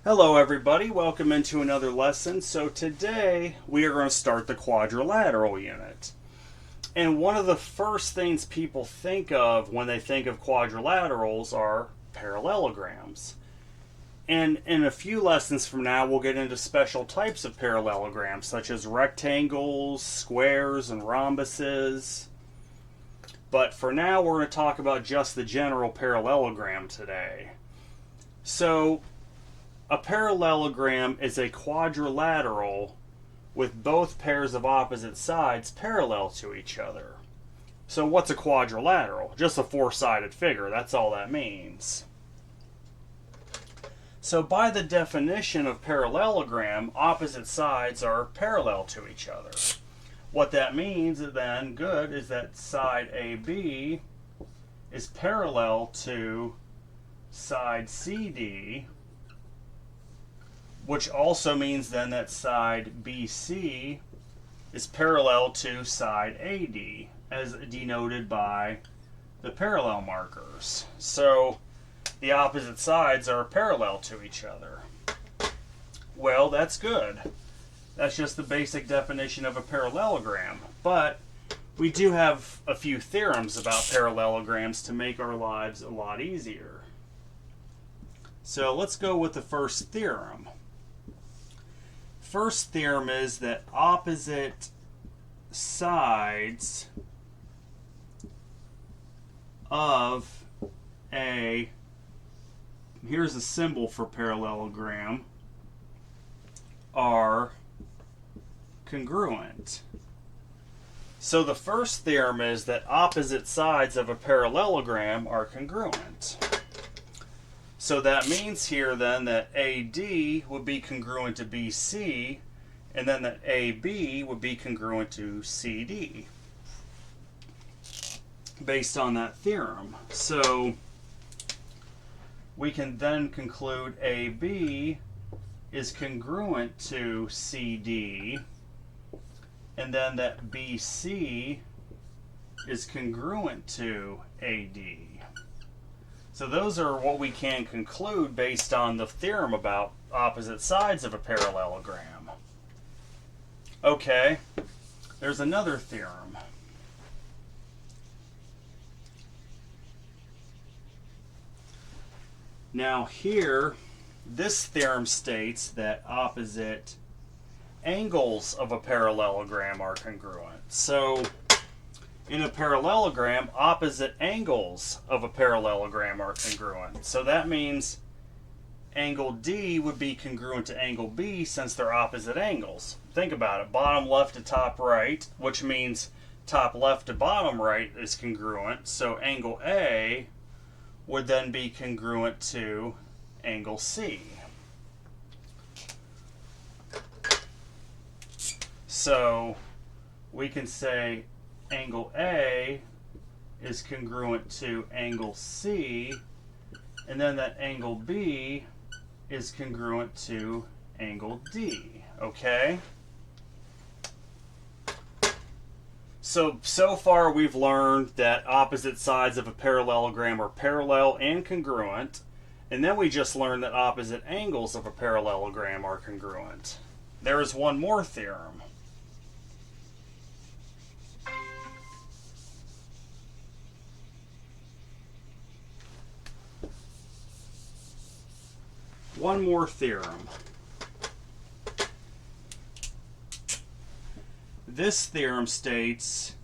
Hello everybody, welcome into another lesson. So today we are going to start the quadrilateral unit. And one of the first things people think of when they think of quadrilaterals are parallelograms. And in a few lessons from now we'll get into special types of parallelograms such as rectangles, squares, and rhombuses. But for now we're going to talk about just the general parallelogram today. So a parallelogram is a quadrilateral with both pairs of opposite sides parallel to each other. So what's a quadrilateral? Just a four-sided figure, that's all that means. So by the definition of parallelogram, opposite sides are parallel to each other. What that means then, is that side AB is parallel to side CD, which also means then that side BC is parallel to side AD, as denoted by the parallel markers. So the opposite sides are parallel to each other. Well, that's good. That's just the basic definition of a parallelogram. But we do have a few theorems about parallelograms to make our lives a lot easier. So let's go with the first theorem. First theorem is that opposite sides of a, here's a symbol for parallelogram, are congruent. So the first theorem is that opposite sides of a parallelogram are congruent. So that means here then that AD would be congruent to BC, and then that AB would be congruent to CD, based on that theorem. So we can then conclude AB is congruent to CD, and then that BC is congruent to AD. So those are what we can conclude based on the theorem about opposite sides of a parallelogram. Okay, there's another theorem. Now here, this theorem states that opposite angles of a parallelogram are congruent. So in a parallelogram, opposite angles of a parallelogram are congruent. So that means angle D would be congruent to angle B since they're opposite angles. Think about it. Bottom left to top right, which means top left to bottom right is congruent. So angle A would then be congruent to angle C. So we can say angle A is congruent to angle C, and then that angle B is congruent to angle D, okay? So far we've learned that opposite sides of a parallelogram are parallel and congruent, and then we just learned that opposite angles of a parallelogram are congruent. There is one more theorem. One more theorem. This theorem states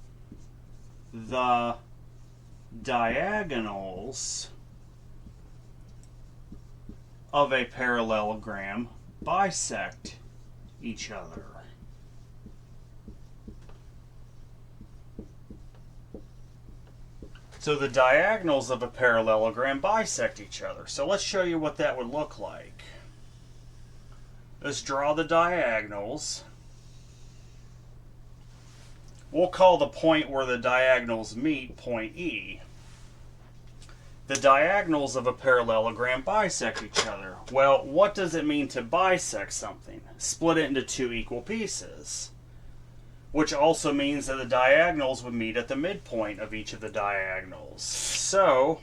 the diagonals of a parallelogram bisect each other. So the diagonals of a parallelogram bisect each other. So let's show you what that would look like. Let's draw the diagonals. We'll call the point where the diagonals meet point E. The diagonals of a parallelogram bisect each other. Well, what does it mean to bisect something? Split it into two equal pieces. Which also means that the diagonals would meet at the midpoint of each of the diagonals. So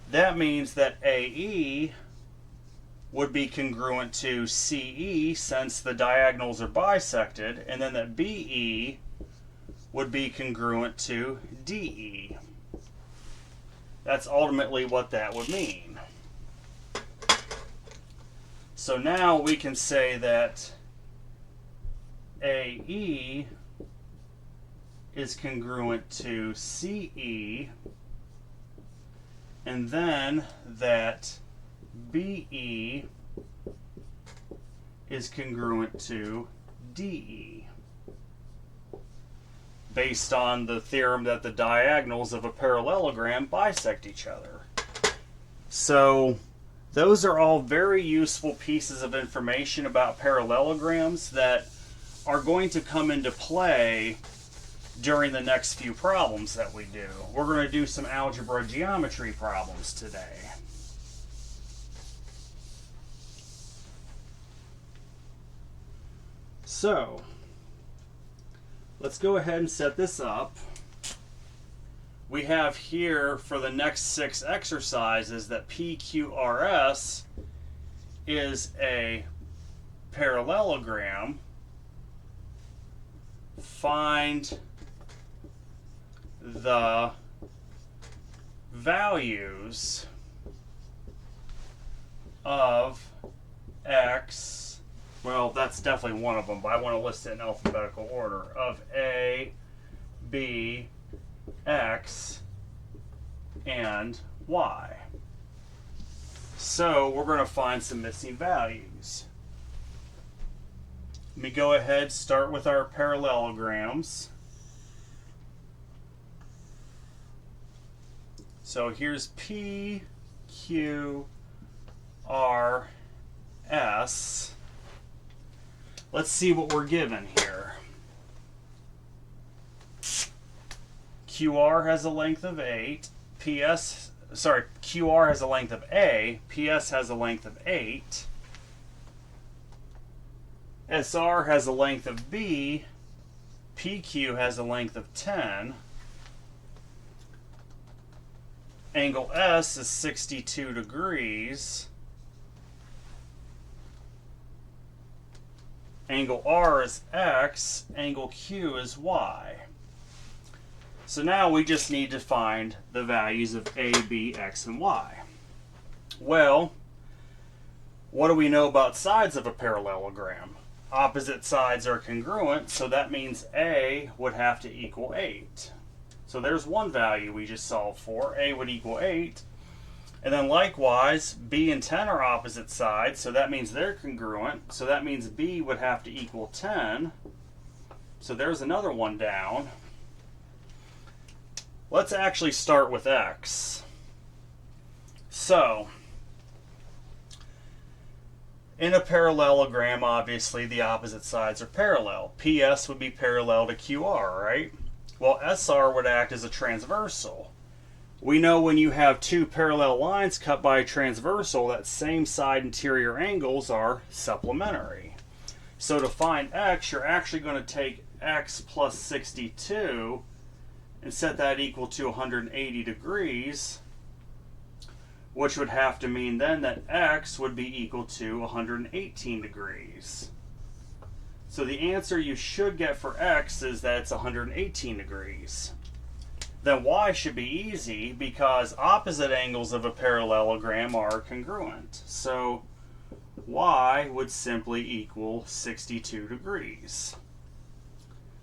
that means that AE would be congruent to CE since the diagonals are bisected, and then that BE would be congruent to DE. That's ultimately what that would mean. So now we can say that AE is congruent to CE, and then that BE is congruent to DE, based on the theorem that the diagonals of a parallelogram bisect each other. So those are all very useful pieces of information about parallelograms that are going to come into play during the next few problems that we do. We're going to do some algebra geometry problems today. So, let's go ahead and set this up. We have here for the next 6 exercises that PQRS is a parallelogram. Find the values of X. Well, that's definitely one of them, but I want to list it in alphabetical order. Of A, B, X, and Y. So we're going to find some missing values. Let me go ahead, start with our parallelograms. So here's P, Q, R, S. Let's see what we're given here. QR has a length of 8. QR has a length of A. PS has a length of 8. SR has a length of B. PQ has a length of 10. Angle S is 62 degrees. Angle R is X. Angle Q is Y. So now we just need to find the values of A, B, X, and Y. Well, what do we know about sides of a parallelogram? Opposite sides are congruent, so that means A would have to equal 8. So there's one value we just solved for. A would equal 8. And then likewise, B and 10 are opposite sides, so that means they're congruent. So that means B would have to equal 10. So there's another one down. Let's actually start with X. So, in a parallelogram, obviously, the opposite sides are parallel. PS would be parallel to QR, right? Well, SR would act as a transversal. We know when you have two parallel lines cut by a transversal that same side interior angles are supplementary. So to find X, you're actually going to take X plus 62 and set that equal to 180 degrees, which would have to mean then that X would be equal to 118 degrees. So the answer you should get for X is that it's 118 degrees. Then Y should be easy because opposite angles of a parallelogram are congruent. So Y would simply equal 62 degrees.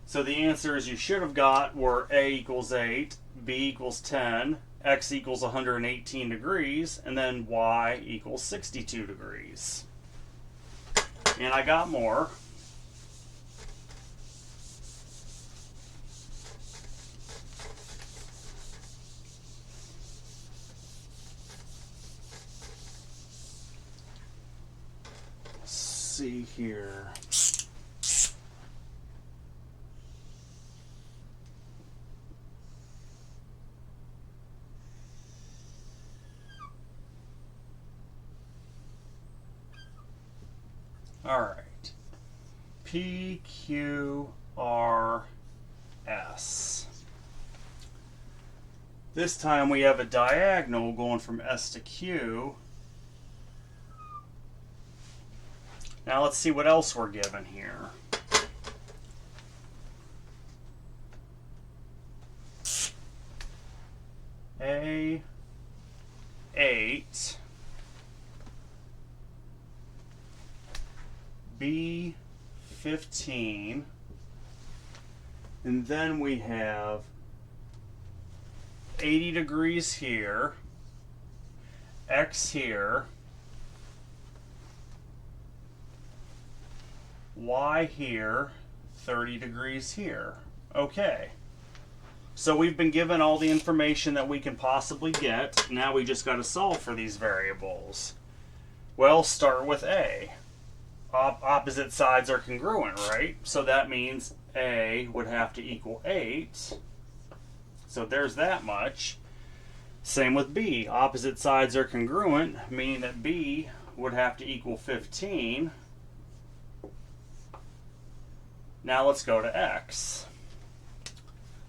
So the answers you should have got were A equals 8, B equals 10, X equals 118 degrees, and then Y equals 62 degrees. And I got more. See here. All right. P, Q, R, S. This time we have a diagonal going from S to Q. Now let's see what else we're given here. A 8, B 15, and then we have 80 degrees here, X here, Y here, 30 degrees here. Okay. So we've been given all the information that we can possibly get. Now we just got to solve for these variables. Well, start with A. Opposite sides are congruent, right? So that means A would have to equal 8. So there's that much. Same with B. Opposite sides are congruent, meaning that B would have to equal 15. Now let's go to X.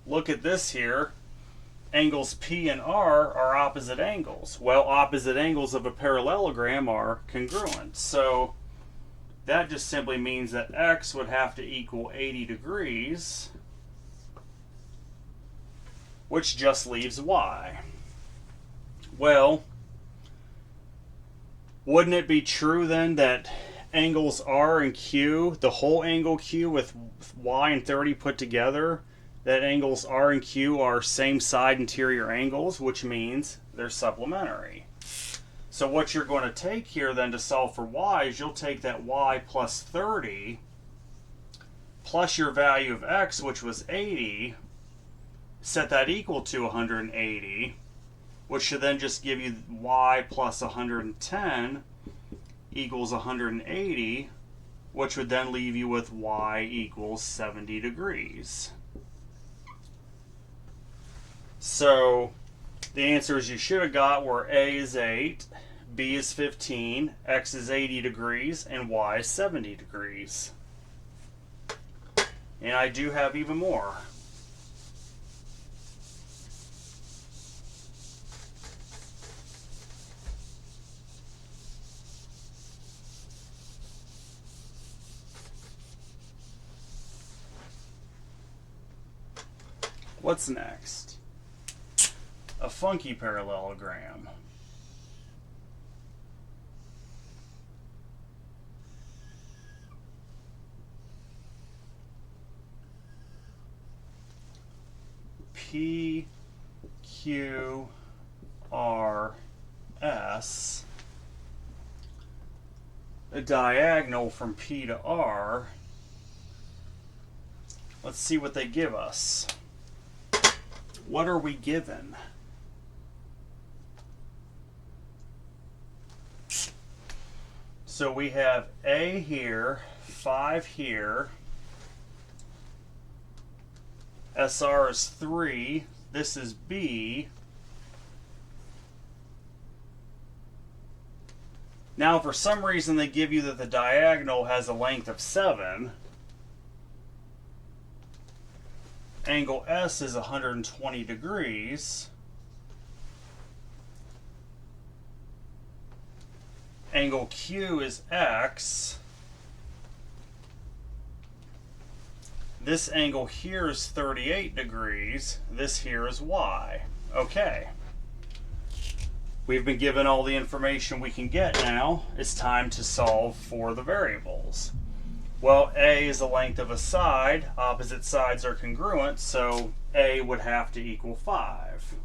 Look at this here. Angles P and R are opposite angles. Well, opposite angles of a parallelogram are congruent. So that just simply means that X would have to equal 80 degrees, which just leaves Y. Well, wouldn't it be true then that angles R and Q, the whole angle Q with Y and 30 put together, that angles R and Q are same side interior angles, which means they're supplementary. So what you're going to take here then to solve for Y is you'll take that Y plus 30 plus your value of X, which was 80, set that equal to 180, which should then just give you Y plus 110 equals 180, which would then leave you with Y equals 70 degrees. So the answers you should have got were A is 8, B is 15, X is 80 degrees, and Y is 70 degrees. And I do have even more. What's next? A funky parallelogram. P, Q, R, S. A diagonal from P to R. Let's see what they give us. What are we given? So we have A here, 5 here, SR is 3, this is B. Now for some reason they give you that the diagonal has a length of 7. Angle S is 120 degrees. Angle Q is X. This angle here is 38 degrees. This here is Y. Okay. We've been given all the information we can get now. It's time to solve for the variables. Well, A is the length of a side. Opposite sides are congruent, so A would have to equal 5.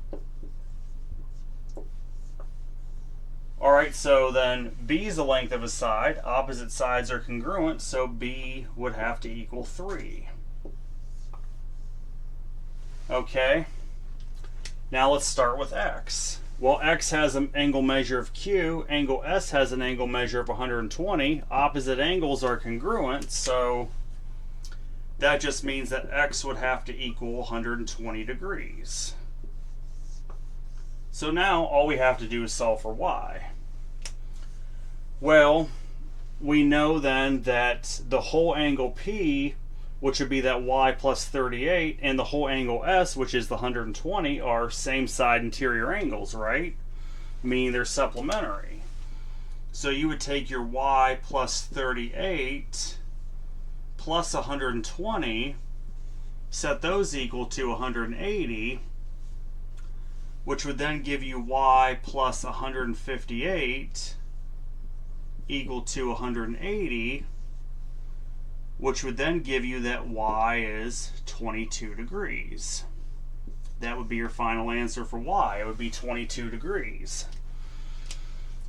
Alright, so then B is the length of a side. Opposite sides are congruent, so B would have to equal 3. Okay, now let's start with X. Well, X has an angle measure of Q. Angle S has an angle measure of 120. Opposite angles are congruent, so that just means that X would have to equal 120 degrees. So now all we have to do is solve for Y. Well, we know then that the whole angle P, which would be that Y plus 38, and the whole angle S, which is the 120, are same side interior angles, right? Meaning they're supplementary. So you would take your y plus 38 plus 120, set those equal to 180, which would then give you y plus 158 equal to 180, which would then give you that y is 22 degrees. That would be your final answer for y. It would be 22 degrees.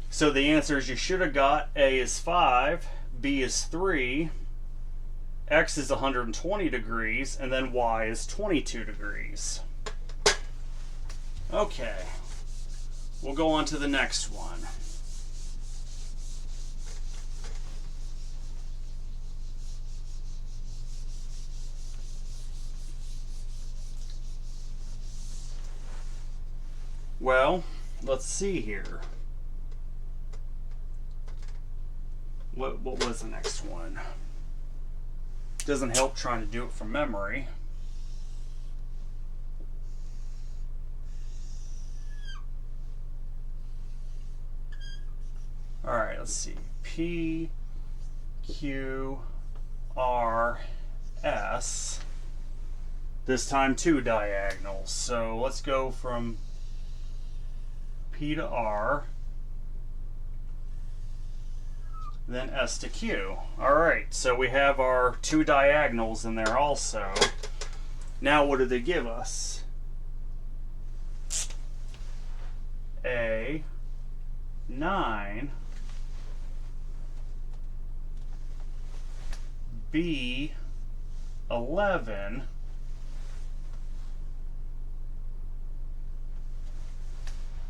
So the answers you should have got: A is 5, B is 3, X is 120 degrees, and then Y is 22 degrees. Okay, we'll go on to the next one. Well, let's see here. What was the next one? Doesn't help trying to do it from memory. All right, let's see. P, Q, R, S. This time 2 diagonals. So let's go from P to R, then S to Q. All right, so we have our 2 diagonals in there also. Now what did they give us? A, 9, B, 11,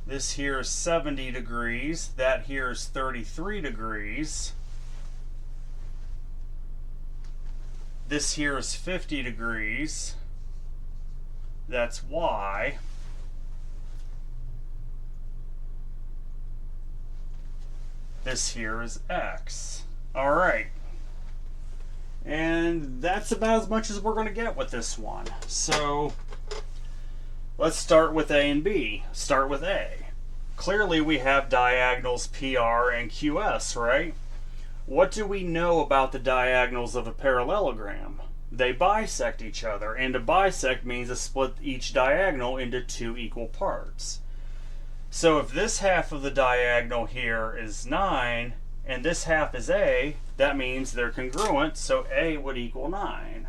this here is 70 degrees, that here is 33 degrees, this here is 50 degrees, that's Y, this here is X. All right, and that's about as much as we're going to get with this one. So let's start with A and B. Start with A. Clearly we have diagonals PR and QS, right? What do we know about the diagonals of a parallelogram? They bisect each other, and to bisect means to split each diagonal into 2 equal parts. So if this half of the diagonal here is 9 and this half is A, that means they're congruent, so A would equal 9.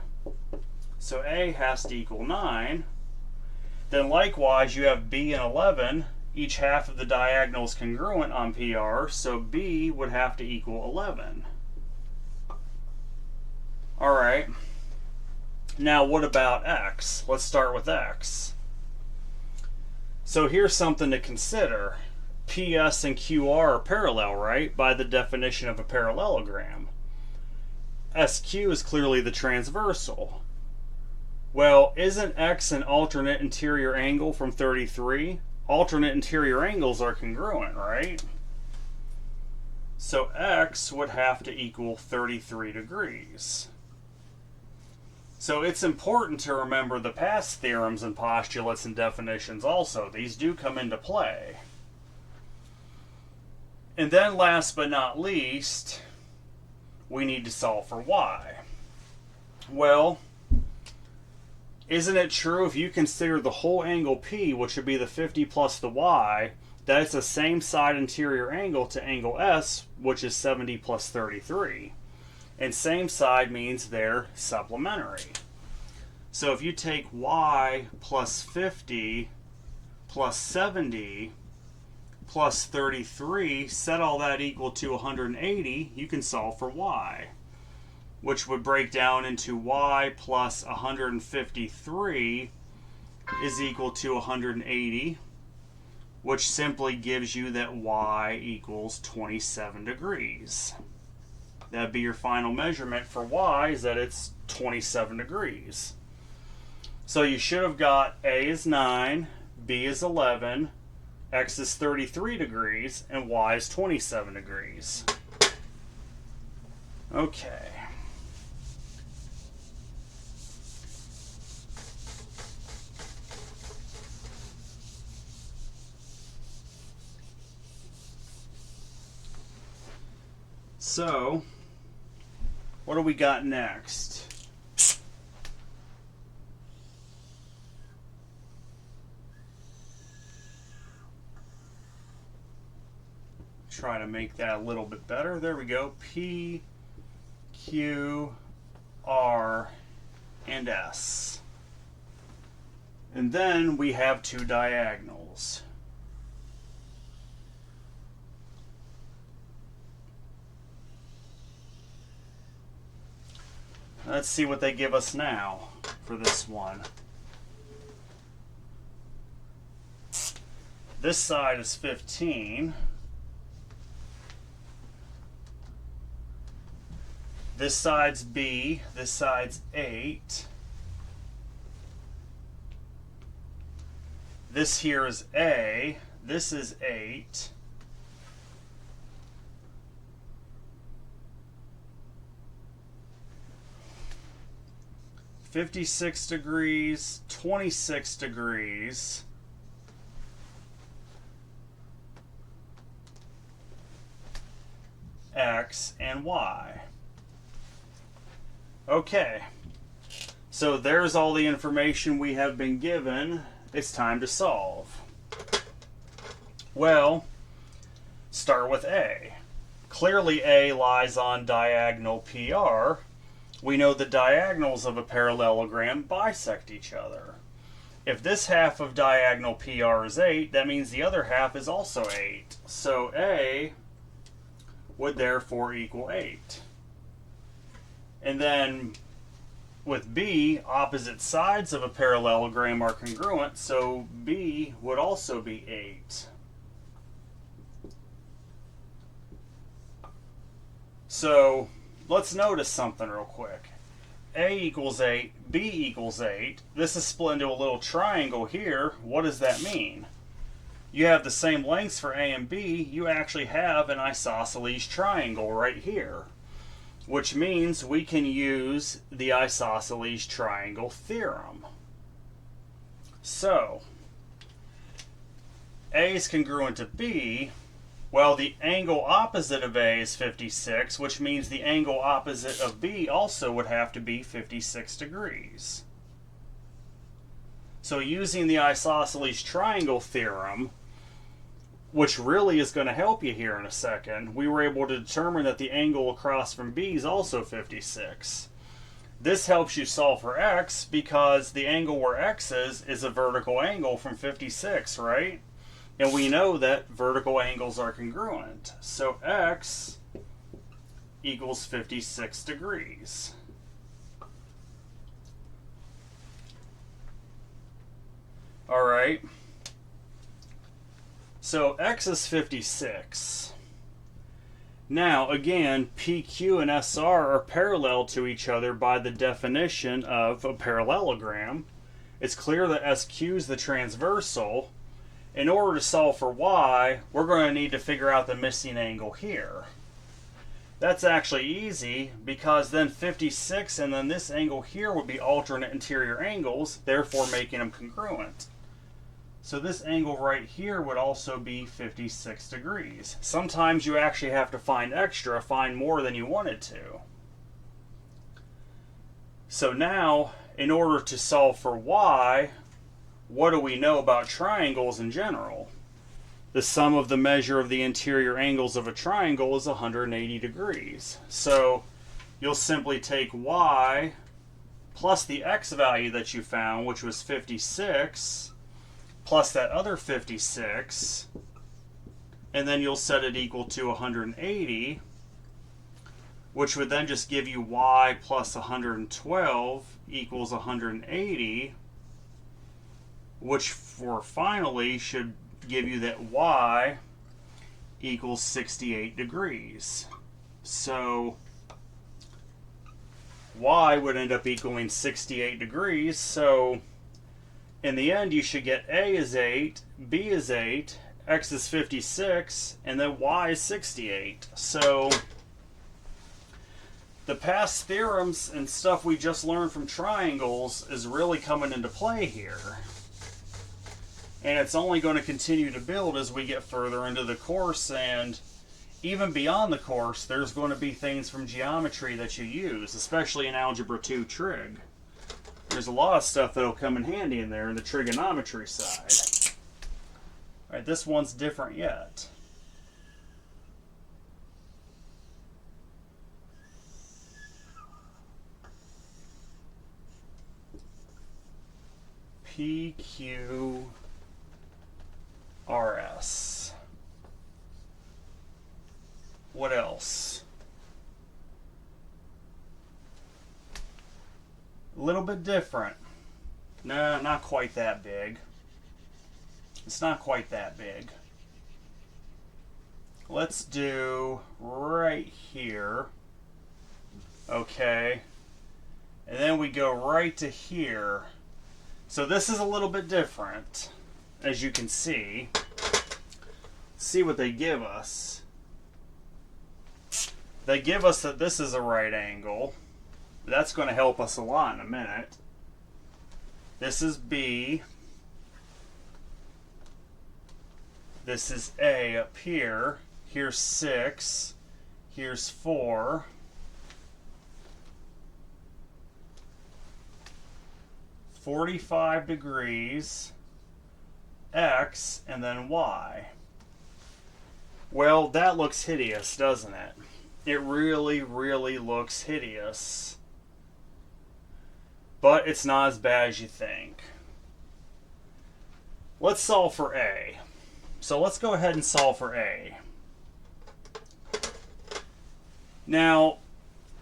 So A has to equal 9. Then likewise you have B and 11. Each half of the diagonal is congruent on PR, so B would have to equal 11. All right. Now what about X? Let's start with X. So here's something to consider. PS and QR are parallel, right? By the definition of a parallelogram. SQ is clearly the transversal. Well, isn't X an alternate interior angle from 33? Alternate interior angles are congruent, right? So X would have to equal 33 degrees. So it's important to remember the past theorems and postulates and definitions also. These do come into play. And then last but not least, we need to solve for Y. Well, isn't it true if you consider the whole angle P, which would be the 50 plus the Y, that it's the same side interior angle to angle S, which is 70 plus 33. And same side means they're supplementary. So if you take Y plus 50 plus 70 plus 33, set all that equal to 180, you can solve for Y, which would break down into Y plus 153 is equal to 180, which simply gives you that Y equals 27 degrees. That'd be your final measurement for Y, is that it's 27 degrees. So you should have got A is 9, B is 11, X is 33 degrees, and Y is 27 degrees. Okay. So, what do we got next? Try to make that a little bit better. There we go. P, Q, R, and S. And then we have two diagonals. Let's see what they give us now for this one. This side is 15. This side's B, this side's 8. This here is A, this is 8. (56°), 26°, X, and Y. Okay, so there's all the information we have been given. It's time to solve. Well, start with A. Clearly A lies on diagonal PR. We know the diagonals of a parallelogram bisect each other. If this half of diagonal PR is 8, that means the other half is also 8. So A would therefore equal 8. And then with B, opposite sides of a parallelogram are congruent, so B would also be 8. So let's notice something real quick. A equals 8, B equals 8. This is split into a little triangle here. What does that mean? You have the same lengths for A and B. You actually have an isosceles triangle right here, which means we can use the isosceles triangle theorem. So, A is congruent to B. Well, the angle opposite of A is 56, which means the angle opposite of B also would have to be 56°. So using the isosceles triangle theorem, which really is going to help you here in a second, we were able to determine that the angle across from B is also 56. This helps you solve for X because the angle where X is a vertical angle from 56, right? And we know that vertical angles are congruent. So X equals 56°. All right. So X is 56. Now, again, PQ and SR are parallel to each other by the definition of a parallelogram. It's clear that SQ is the transversal. In order to solve for Y, we're going to need to figure out the missing angle here. That's actually easy because then 56 and then this angle here would be alternate interior angles, therefore making them congruent. So this angle right here would also be 56°. Sometimes you actually have to find more than you wanted to. So now, in order to solve for Y, what do we know about triangles in general? The sum of the measure of the interior angles of a triangle is 180°. So you'll simply take Y plus the X value that you found, which was 56, plus that other 56, and then you'll set it equal to 180, which would then just give you Y plus 112 equals 180, which for finally should give you that Y equals 68°. So Y would end up equaling 68°. So in the end, you should get A is 8, B is 8, X is 56, and then Y is 68. So the past theorems and stuff we just learned from triangles is really coming into play here. And it's only going to continue to build as we get further into the course and even beyond the course, there's going to be things from geometry that you use, especially in Algebra 2 trig. There's a lot of stuff that'll come in handy in there in the trigonometry side. All right, this one's different yet. PQRS. What else? A little bit different. No, not quite that big. It's not quite that big. Let's do right here. Okay. And then we go right to here. So this is a little bit different, as you can see. See what they give us. They give us that this is a right angle. That's going to help us a lot in a minute. This is B. This is A up here. Here's 6. Here's 4. (45°) X, and then Y. Well, that looks hideous, doesn't it? It really, really looks hideous. But it's not as bad as you think. Let's solve for A. So let's go ahead and solve for A. Now,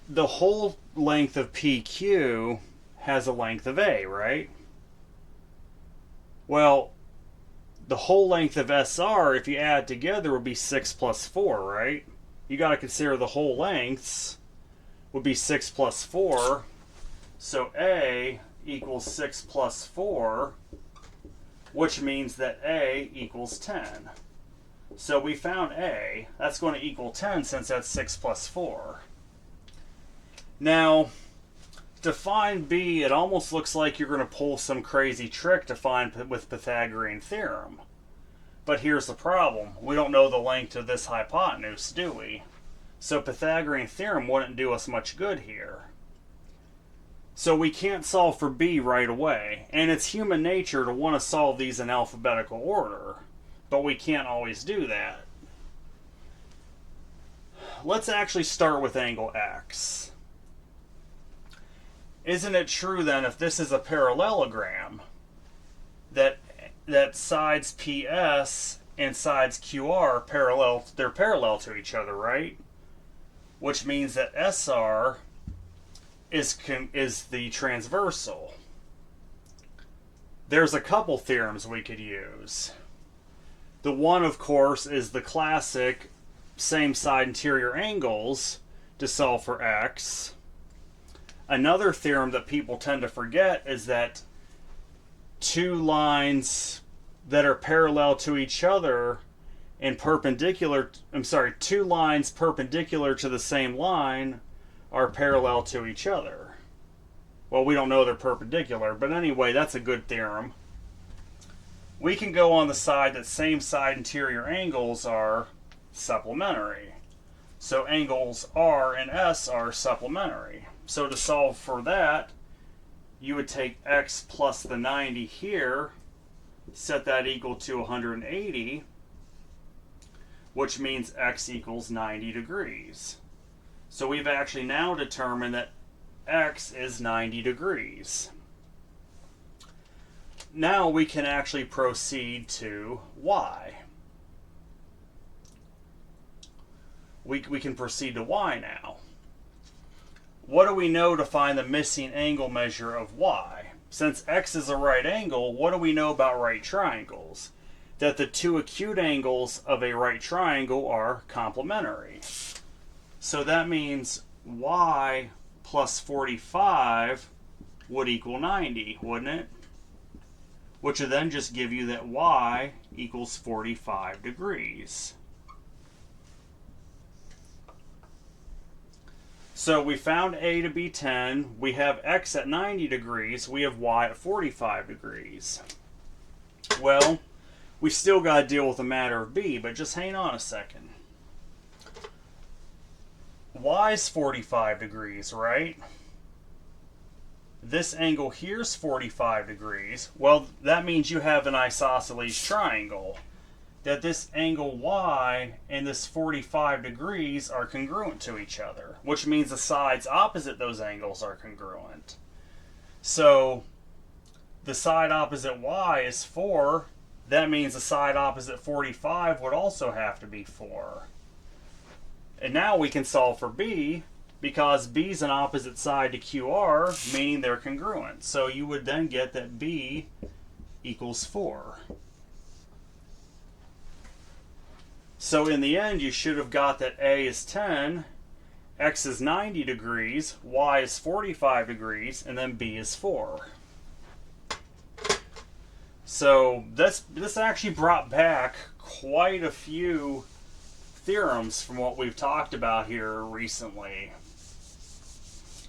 the whole length of PQ has a length of A, right? Well, the whole length of SR, if you add together, would be 6 plus 4, right? You got to consider the whole lengths would be 6 plus 4. So A equals 6 plus 4, which means that A equals 10. So we found A. That's going to equal 10 since that's 6 plus 4. Now, to find B, it almost looks like you're going to pull some crazy trick to find with Pythagorean theorem. But here's the problem. We don't know the length of this hypotenuse, do we? So Pythagorean theorem wouldn't do us much good here. So we can't solve for B right away. And it's human nature to want to solve these in alphabetical order. But we can't always do that. Let's actually start with angle X. Isn't it true then, if this is a parallelogram, that sides PS and sides QR they're parallel to each other, right? Which means that SR is the transversal. There's a couple theorems we could use. The one, of course, is the classic same side interior angles to solve for X. Another theorem that people tend to forget is that two lines that are parallel to each other and two lines perpendicular to the same line are parallel to each other. Well, we don't know they're perpendicular, but anyway, that's a good theorem. We can go on the side that same side interior angles are supplementary. So angles R and S are supplementary. So to solve for that, you would take X plus the 90 here, set that equal to 180, which means X equals 90 degrees. So we've actually now determined that X is 90 degrees. Now we can actually proceed to Y. We can proceed to Y now. What do we know to find the missing angle measure of Y? Since X is a right angle, what do we know about right triangles? That the two acute angles of a right triangle are complementary. So that means Y plus 45 would equal 90, wouldn't it? Which would then just give you that Y equals 45 degrees. So we found A to be 10, we have X at 90 degrees, we have Y at 45 degrees. Well, we still got to deal with the matter of B, but just hang on a second. y is 45 degrees, right? This angle here is 45 degrees. Well, that means you have an isosceles triangle. That this angle y and this 45 degrees are congruent to each other, which means the sides opposite those angles are congruent. So the side opposite y is 4. That means the side opposite 45 would also have to be 4. And now we can solve for b, because b is an opposite side to QR, meaning they're congruent. So you would then get that b equals 4. So in the end, you should have got that a is 10, x is 90 degrees, y is 45 degrees, and then b is 4. So this actually brought back quite a few theorems from what we've talked about here recently.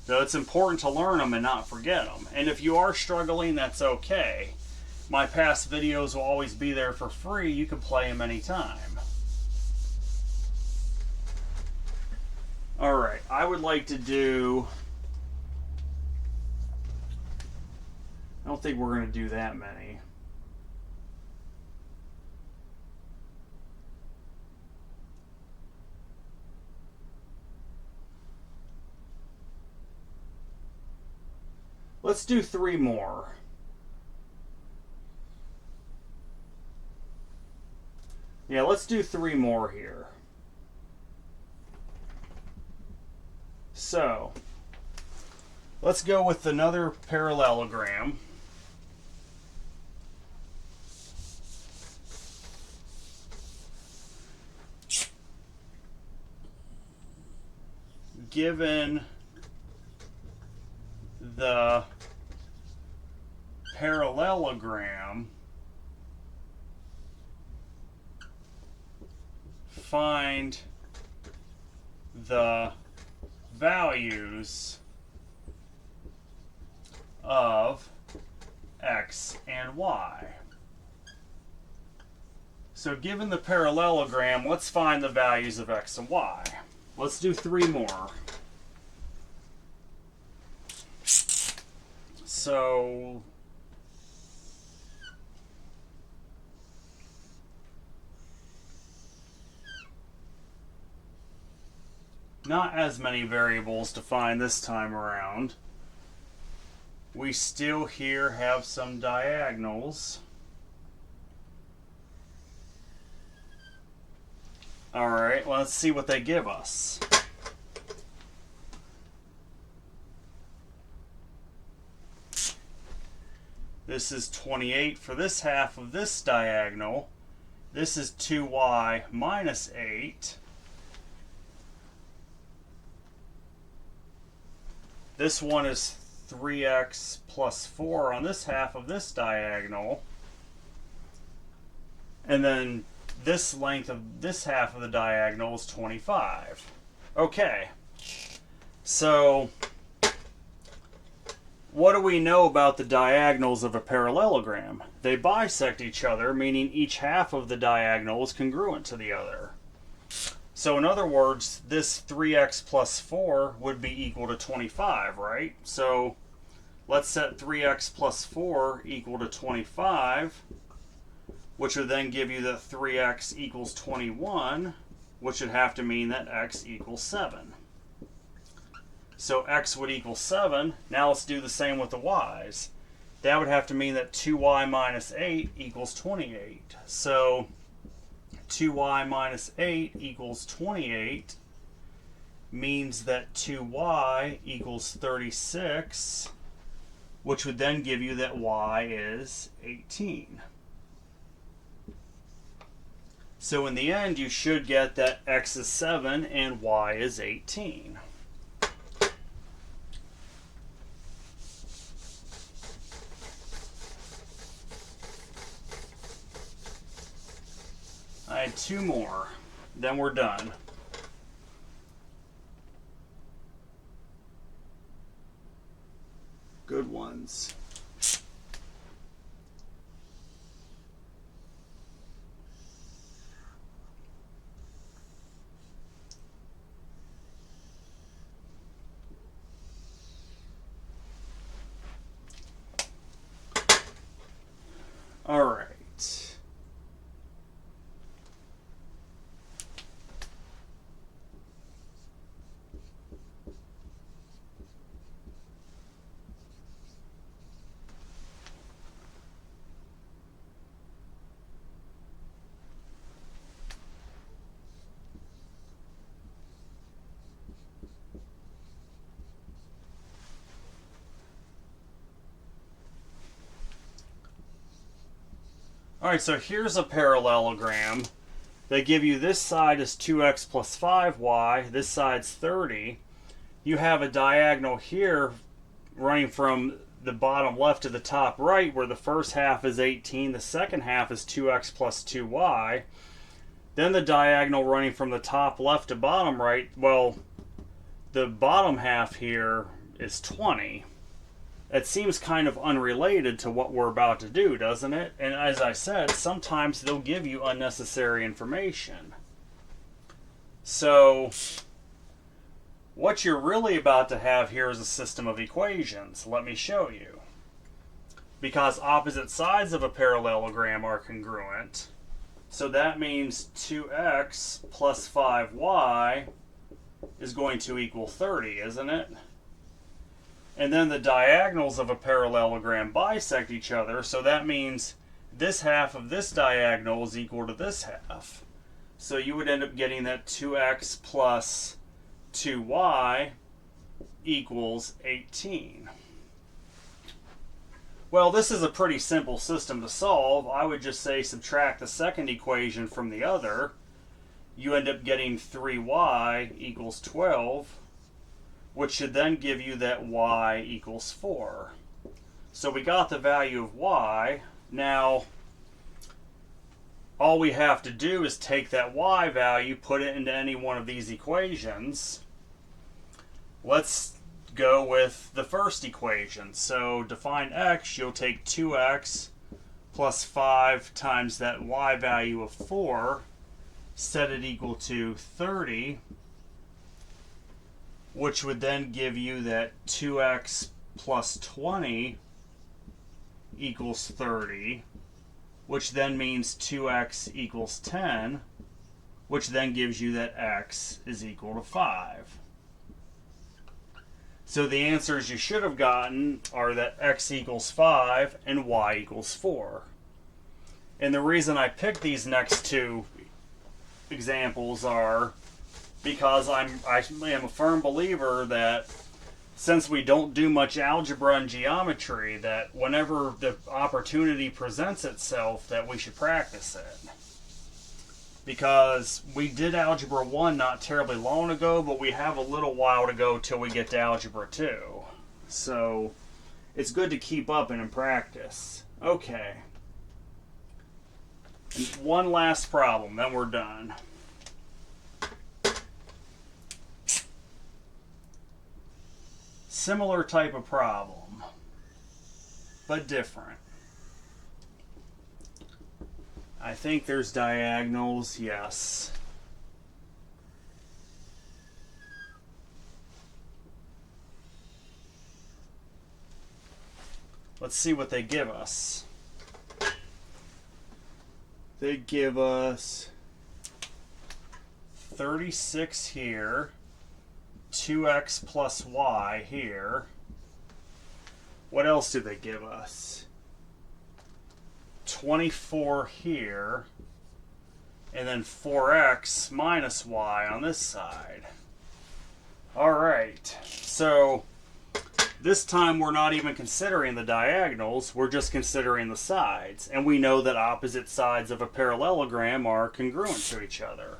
So it's important to learn them and not forget them. And if you are struggling, that's okay. My past videos will always be there for free. You can play them anytime. Alright, I would like to do... I don't think we're going to do that many. Let's do 3 more. Yeah, let's do 3 more here. So, let's go with another parallelogram. Given the parallelogram, find the values of x and y. So given the parallelogram, let's find the values of x and y. Let's do 3 more. So not as many variables to find this time around. We still here have some diagonals. Alright, well, let's see what they give us. This is 28 for this half of this diagonal. This is 2y minus 8. This one is 3x plus 4 on this half of this diagonal. And then this length of this half of the diagonal is 25. Okay, so what do we know about the diagonals of a parallelogram? They bisect each other, meaning each half of the diagonal is congruent to the other. So in other words, this 3x plus 4 would be equal to 25, right? So let's set 3x plus 4 equal to 25, which would then give you that 3x equals 21, which would have to mean that x equals 7. So x would equal 7. Now let's do the same with the y's. That would have to mean that 2y minus 8 equals 28. So 2y minus 8 equals 28 means that 2y equals 36, which would then give you that y is 18. So in the end, you should get that x is 7 and y is 18. I had 2 more, then we're done. Good ones. Alright, so here's a parallelogram. They give you this side is 2x plus 5y, this side's 30. You have a diagonal here running from the bottom left to the top right, where the first half is 18, the second half is 2x plus 2y. Then the diagonal running from the top left to bottom right, well, the bottom half here is 20. It seems kind of unrelated to what we're about to do, doesn't it? And as I said, sometimes they'll give you unnecessary information. So what you're really about to have here is a system of equations. Let me show you. Because opposite sides of a parallelogram are congruent, so that means 2x plus 5y is going to equal 30, isn't it? And then the diagonals of a parallelogram bisect each other, so that means this half of this diagonal is equal to this half. So you would end up getting that 2x plus 2y equals 18. Well, this is a pretty simple system to solve. I would just say subtract the second equation from the other. You end up getting 3y equals 12, which should then give you that y equals 4. So we got the value of y. Now, all we have to do is take that y value, put it into any one of these equations. Let's go with the first equation. So to find x, you'll take 2x plus 5 times that y value of 4, set it equal to 30, which would then give you that 2x plus 20 equals 30, which then means 2x equals 10, which then gives you that x is equal to 5. So the answers you should have gotten are that x equals 5 and y equals 4. And the reason I picked these next two examples are because I am a firm believer that since we don't do much algebra and geometry, that whenever the opportunity presents itself, that we should practice it. Because we did Algebra 1 not terribly long ago, but we have a little while to go till we get to Algebra 2. So it's good to keep up and in practice. Okay. And one last problem, then we're done. Similar type of problem, but different. I think there's diagonals, yes. Let's see what they give us. They give us 36 here, 2x plus y here. What else do they give us? 24 here, and then 4x minus y on this side. Alright, so this time we're not even considering the diagonals, we're just considering the sides. And we know that opposite sides of a parallelogram are congruent to each other.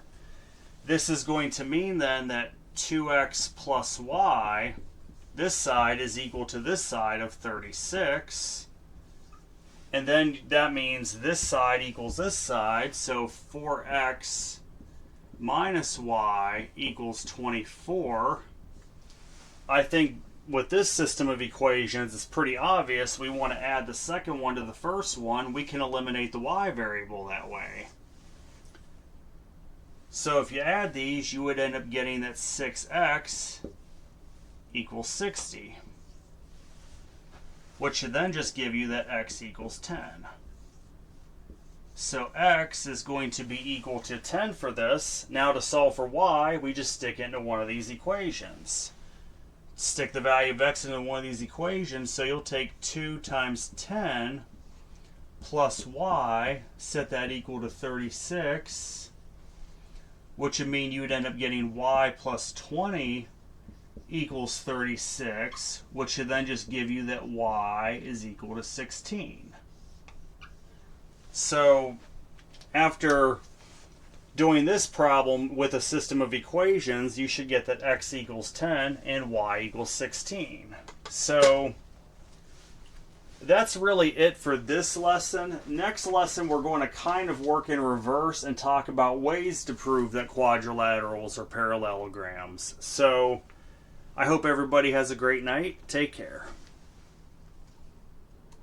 This is going to mean then that 2x plus y, this side is equal to this side of 36. And then that means this side equals this side, so 4x minus y equals 24. I think with this system of equations, it's pretty obvious we want to add the second one to the first one. We can eliminate the y variable that way. So if you add these, you would end up getting that 6x equals 60. Which should then just give you that x equals 10. So x is going to be equal to 10 for this. Now to solve for y, we just stick it into one of these equations. Stick the value of x into one of these equations, so you'll take 2 times 10 plus y, set that equal to 36, which would mean you would end up getting y plus 20 equals 36, which should then just give you that y is equal to 16. So after doing this problem with a system of equations, you should get that x equals 10 and y equals 16. So that's really it for this lesson. Next lesson, we're going to kind of work in reverse and talk about ways to prove that quadrilaterals are parallelograms. So I hope everybody has a great night. Take care.